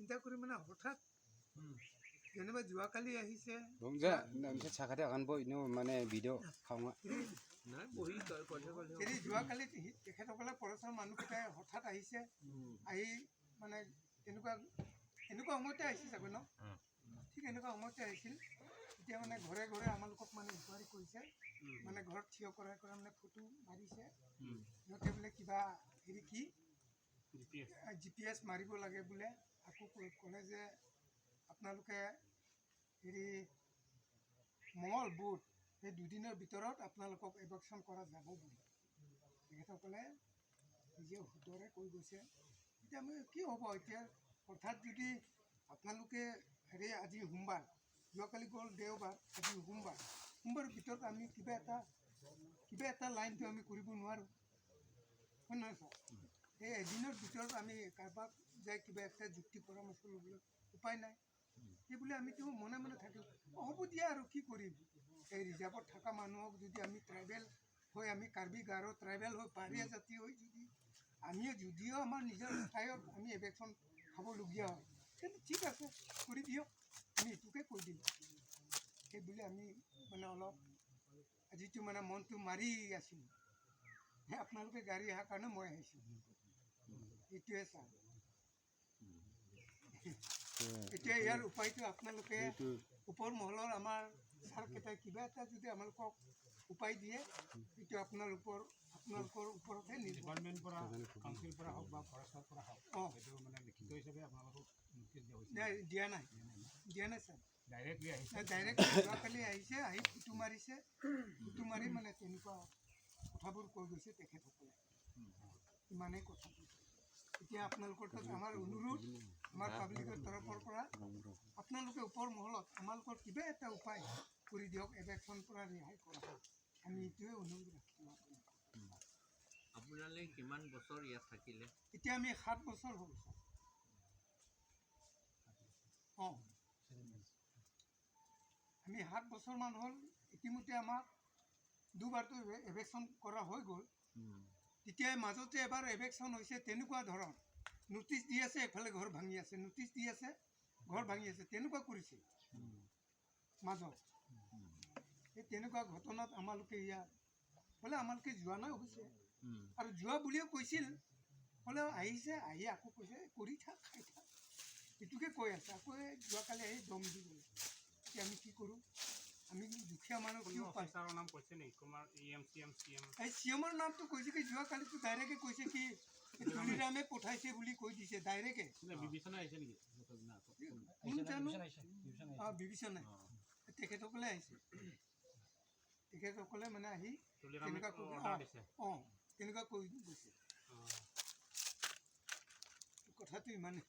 চিন্তা কৰি মানে হঠাৎ যেনিবা যোৱাকালি আহিছে চাকাতে আগান ইনো মানে ভিডিঅ' খাওঁ যোৱাকালি তেখেতসকলে পৰচৰ মানুহকেইটাই হঠাৎ আহিছে আহি মানে এনেকুৱা সময়তে আহিছে চাগৈ ন ঠিক এনেকুৱা সময়তে আহিছিল এতিয়া মানে ঘৰে ঘৰে আমালোকক মানে ইনকুৱাৰী কৰিছে মানে ঘৰত থিয় কৰাই কৰা মানে ফটো মাৰিছে সিহঁতে বোলে কিবা হেৰি কি GPS মাৰিব লাগে বোলে আকৌ ক'লে যে আপোনালোকে হেৰি মঙল বুধ এই দুদিনৰ ভিতৰত আপোনালোকক এভেকশ্যন কৰা যাব বুলি তেখেতসকলে নিজে সুদৰে কৈ গৈছে এতিয়া আমি কি হ'ব এতিয়া অৰ্থাৎ যদি আপোনালোকে হেৰি আজি সোমবাৰ যোৱাকালি গ'ল দেওবাৰ আজি সোমবাৰৰ ভিতৰত আমি কিবা এটা লাইনটো আমি কৰিব নোৱাৰোঁ হয় নহয় ছাৰ এই এদিনৰ ভিতৰত আমি কাৰোবাক যাই কিবা এটা যুক্তি পৰামৰ্শ ল'বলৈ উপায় নাই সেইবুলি আমিতো মনে মনে থাকিম হ'ব দিয়া আৰু কি কৰিম এই ৰিজাৰ্ভত থকা মানুহক যদি আমি ট্ৰাইবেল হৈ আমি কাৰ্বি গাৰো ট্ৰাইবেল হৈ পাহাৰীয়া জাতি হৈ যদি যদিও আমাৰ নিজৰ ঠাইত আমি এভেকশ্যন খাবলগীয়া হয় কিন্তু ঠিক আছে কৰি দিয়ক আমি এইটোকে কৈ দিম সেইবুলি আমি মানে অলপ আজিতো মানে মনটো মাৰি আছিলোঁ আপোনালোকে গাড়ী অহাৰ কাৰণে মই আহিছোঁ এইটোৱে ছাৰ এতিয়া ইয়াৰ উপায়টো আপোনালোকে ওপৰ মহলৰ আমাৰ ছাৰকেইটাই কিবা এটা যদি আমালোকক উপায় দিয়ে এইটো আপোনালোকৰ ওপৰতহে ডিপাৰ্টমেণ্টৰ পৰা কাউন্সিলৰ পৰা হওক বা ফৰেষ্টৰ পৰা হওক এইটো মানে লিখিত হিচাপে আপোনালোকক নোটিছ দিয়া হৈছে দিয়া নাই ছাৰ ডাইৰেক্টলি আহিছে ডাইৰেক্ট যোৱাকালি আহিছে আহি ফটো মাৰি মানে তেনেকুৱা কথাবোৰ কৈ গৈছে তেখেতসকলে ইমানেই কথা কৈছে এতিয়া আপোনালোকৰ তাত আমাৰ অনুৰোধ আমাৰ পাব্লিকৰ তৰফৰ পৰা আপোনালোকে ওপৰ মহলত আমালোকৰ কিবা এটা উপায় কৰি দিয়ক এভেকশ্যনৰ পৰা ৰেহাই কৰা আমি এইটোৱে অনুৰোধ ৰাখিছোঁ আপোনালোকে কিমান বছৰ ইয়াত থাকিলে এতিয়া আমি 7 বছৰ হ'ল ছাৰ অঁ আমি 7 বছৰমান হ'ল ইতিমধ্যে আমাক দুবাৰটো এভেকশ্যন কৰা হৈ গ'ল তেতিয়া মাজতে এবাৰ এভেকশ্যন হৈছে তেনেকুৱা ধৰণ নটিচ দি আছে এফালে ঘৰ ভাঙি আছে নটিচ দি আছে ঘৰ ভাঙি আছে তেনেকুৱা কৰিছে মাজত এই তেনেকুৱা ঘটনাত আমালোকে ইয়াত বোলে আমালোকে যোৱা নাই অৱশ্যে আৰু যোৱা বুলিও কৈছিল হ'লেও আহিছে আহি আকৌ কৈছে কৰি থাক খাই থাক এইটোকে কৈ আছে আকৌ যোৱাকালি আহি দম দি গ'লে এতিয়া আমি কি কৰোঁ আমি দুখীয়া মানুহ কি উপায় নাম কৈছে নেকি কুমাৰ এই চিএমৰ নামটো কৈছে কি যোৱাকালিতো ডাইৰেক্টে কৈছে কি তুলিৰামে পঠাইছে বুলি কৈ দিছে ডাইৰেক্টে বিবেচনা আহিছে নেকি কোন জানো বিবেচনা তেখেতসকলে আহিছে তেখেতসকলে মানে আহি তেনেকুৱা কৈ গৈছে কথাটো ইমানে